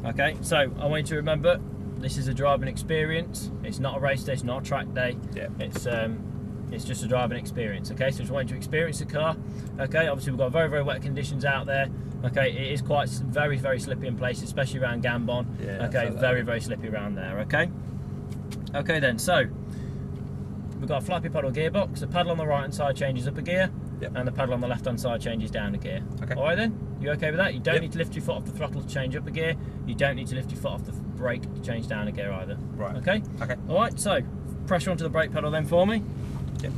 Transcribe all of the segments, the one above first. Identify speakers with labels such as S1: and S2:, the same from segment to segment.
S1: Okay, so I want you to remember, this is a driving experience. It's not a race day, it's not a track day.
S2: Yeah.
S1: It's just a driving experience. Okay, so just want you to experience the car. Okay, obviously we've got very, very wet conditions out there. Okay, it is quite very, very slippy in places, especially around Gambon.
S2: Yeah,
S1: okay, very, very slippy around there. Okay. Okay then, so we've got a flappy pedal gearbox. The pedal on the right hand side changes up a gear,
S2: yep.
S1: and the pedal on the left hand side changes down a gear.
S2: Okay.
S1: All right then, you okay with that? You don't
S2: yep.
S1: need to lift your foot off the throttle to change up a gear. You don't need to lift your foot off the brake to change down a gear either.
S2: Right.
S1: Okay.
S2: Okay.
S1: All right. So pressure onto the brake pedal then for me.
S2: Yep.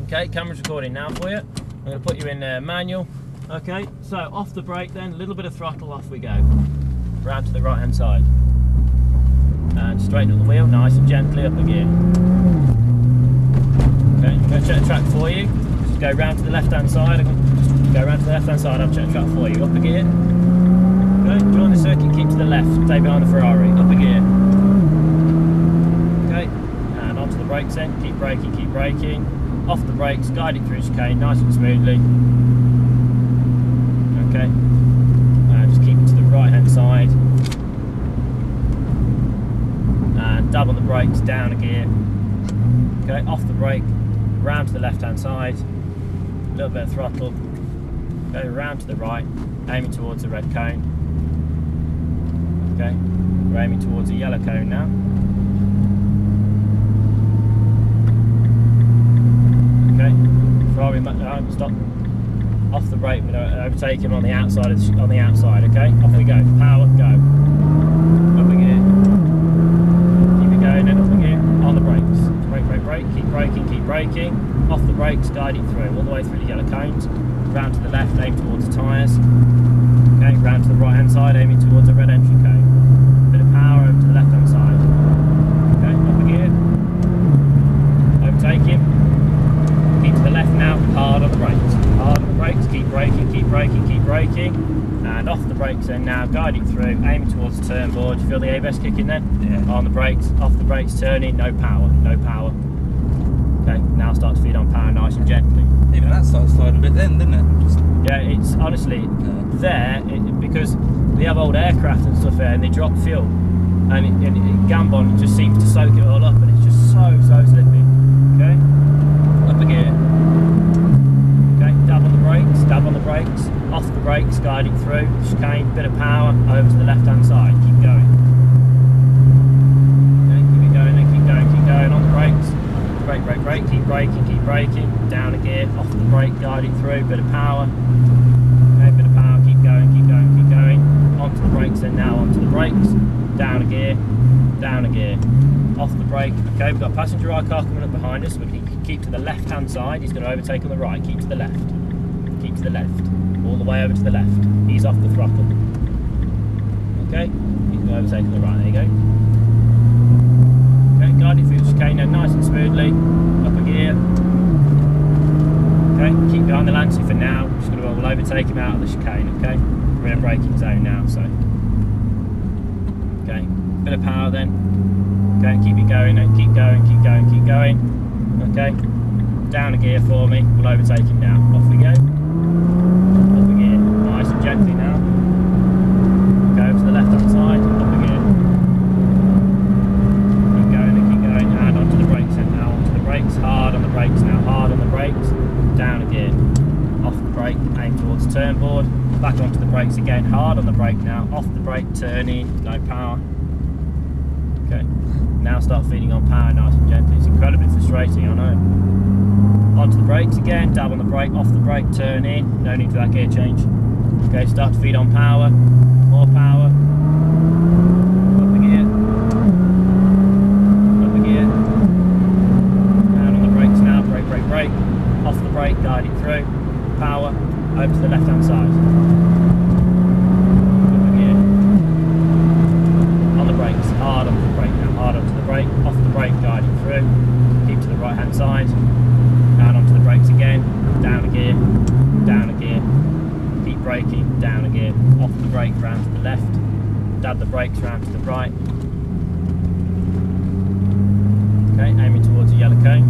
S1: Okay. Camera's recording now for you. I'm going to put you in manual. Okay. So off the brake then, a little bit of throttle, off we go. Round to the right hand side. And straighten up the wheel, nice and gently up a gear. Okay, I'm going to check the track for you. Just go round to the left hand side. Just go round to the left hand side, I'll check the track for you. Up a gear. Okay, join the circuit, keep to the left, stay behind the Ferrari. Up a gear. Okay, and onto the brakes then. Keep braking, keep braking. Off the brakes, guide it through chicane, nice and smoothly. Okay, and just keep it to the right hand side. And dab on the brakes, down a gear. Okay, off the brake, round to the left hand side, a little bit of throttle, go round to the right, aiming towards the red cone. Okay, we're aiming towards the yellow cone now. Okay, Ferrari, stop. Off the brake, we're going to overtake him on the outside. Okay, off we go. Power, go. Up a gear. Going in, off the gear, on the brakes. Brake, brake, brake, keep braking, keep braking. Off the brakes, guide it through, all the way through the yellow cones. Round to the left, aim towards the tyres. Okay, round to the right hand side, aiming towards the red entry cone. Bit of power over to the left hand side. Okay, off the gear. Overtake him. Keep to the left now, hard on the brakes. Hard on the brakes, keep braking, keep braking, keep braking. And off the brakes then now, guide it through, aiming towards the turn board. You feel the ABS kicking then?
S2: Yeah.
S1: On the brakes, off the brakes, turning, no power, no power. Okay, now start to feed on power nice and gently.
S2: Even that started sliding a bit then, didn't it? Just...
S1: Yeah, it's honestly because they have old aircraft and stuff there and they drop fuel. And Gambon just seems to soak it all up and it's just so slippy. Okay, up a gear. Okay, dab on the brakes, off the brakes, guide it through, chicane, bit of power, over to the left hand side, keep going. Okay, keep it going, keep going, on the brakes, brake, brake, brake, keep braking, down a gear, off the brake, guide it through, bit of power, okay, bit of power, keep going, onto the brakes then now, onto the brakes, down a gear, off the brake. Okay, we've got a passenger ride car coming up behind us, we can keep to the left hand side, he's going to overtake on the right, keep to the left, all the way over to the left, he's off the throttle. Okay, he's going to overtake on the right, there you go. Okay, guide it through the chicane now nice and smoothly, up a gear. Okay, keep behind the Lancy for now, we're just going to we'll overtake him out of the chicane, okay? We're in a braking zone now, so. Okay, bit of power then. Okay, keep it going, keep going. Okay, down a gear for me, we'll overtake him now, off we go. Up a gear, nice and gently now. Go to the left hand side, up a gear. Keep going, and onto the brakes and now onto the brakes, hard on the brakes now, hard on the brakes, down a gear. Off the brake, aim towards the turn board, back onto the brakes again, hard on the brake now, off the brake, turning, no power. Okay, now start feeding on power nice and gently, it's incredibly frustrating, I know. Onto the brakes again, dab on the brake, off the brake, turn in, no need for that gear change. Okay, start to feed on power, more power, up a gear, down on the brakes now, brake, brake, brake, off the brake, guide it through, power, over to the left hand side. Up a gear, on the brakes, hard onto the brake now, hard onto the brake, off the brake, guide it through, keep to the right hand side. Down onto the brakes again, down a gear, keep braking, down a gear, off the brake, round to the left, dab the brakes round to the right. Okay, aiming towards the yellow cone.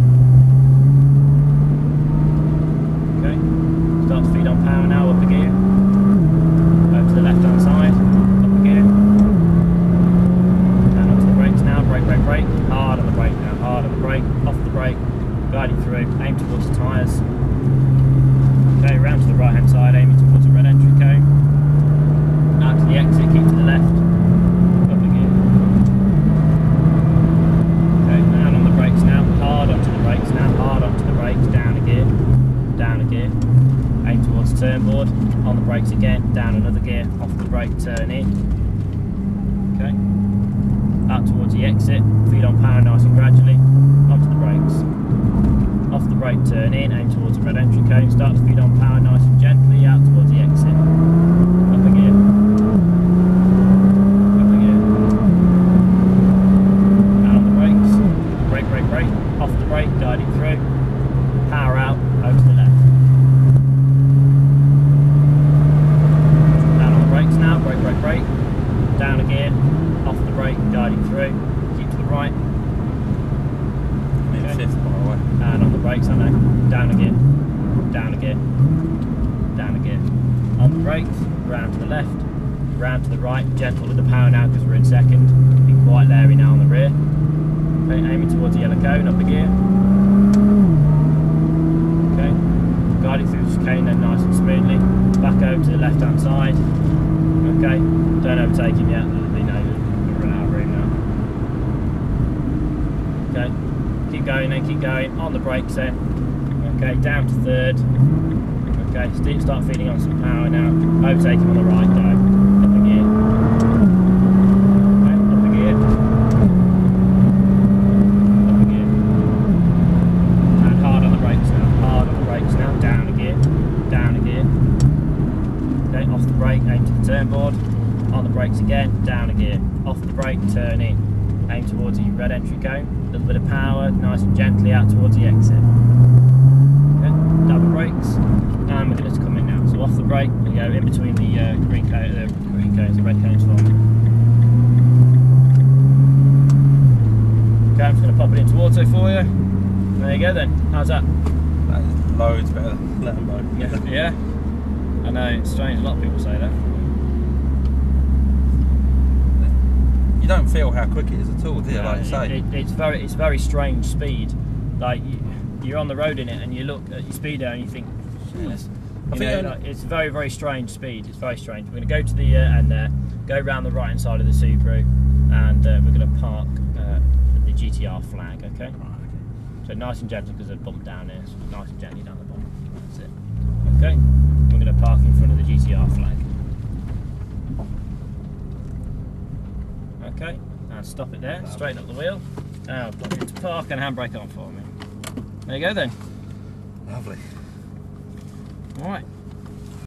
S1: Okay, start to feed on power now, up a gear, over to the left hand side, up a gear. turn in. Okay. Out towards the exit, feet on power nice and gradually, onto the brakes. Off the brake, turn in, aim towards the red entry cone, start to feed on power nice and gently, out towards the exit. Up again. Up again. Out on the brakes. Brake, brake, brake. Off the brake, guiding through. Power out, over to the left. Down on the brakes now, brake, brake, brake. Down again, off the brake, guiding through. Keep to the right.
S2: Fifth, by the way.
S1: And on the brakes, I know. Down again, down again, down again. On the brakes, round to the left, round to the right. Gentle with the power now because we're in second. Be quite leery now on the rear. Okay, aiming towards the yellow cone, up again. Okay, guiding through the chicane then nice and smoothly. Back over to the left hand side. Okay, don't overtake him yet. There'll be no, we're out of room now. Okay. Keep going then, keep going, on the brakes then. Okay, down to third. Okay, start feeding on some power now. Overtake him on the right, go. Up again. Okay, up again. Up again. And hard on the brakes now, hard on the brakes now. Down again, down again. Okay, off the brake, aim to the turn board. On the brakes again, down again. Off the brake, turn in. Aim towards the red entry cone. A little bit of power, nice and gently out towards the exit. Okay, double brakes, and we're going to come in now. So off the brake, we go in between the green cones, the red cones for me. Okay, I'm just going to pop it into auto for you. There you go then. How's that?
S2: That is loads better than Lambo.
S1: Yeah, yeah. I know it's strange. A lot of people say that.
S2: You don't feel how quick it is at all, do you? Like you say,
S1: it's very strange speed. Like you're on the road in it, and you look at your speedo and you think, it's very, very strange speed. It's very strange. We're going to go to the end there, go round the right hand side of the Subaru, and we're going to park the GTR flag. Okay.
S2: Right, okay.
S1: So nice and gentle because there's a bump down there. So nice and gently down the bump. That's it. Okay. We're going to park in front of the GTR flag. Okay, and stop it there, straighten up the wheel. Now put it into park and handbrake on for me. There you go then.
S2: Lovely.
S1: Alright.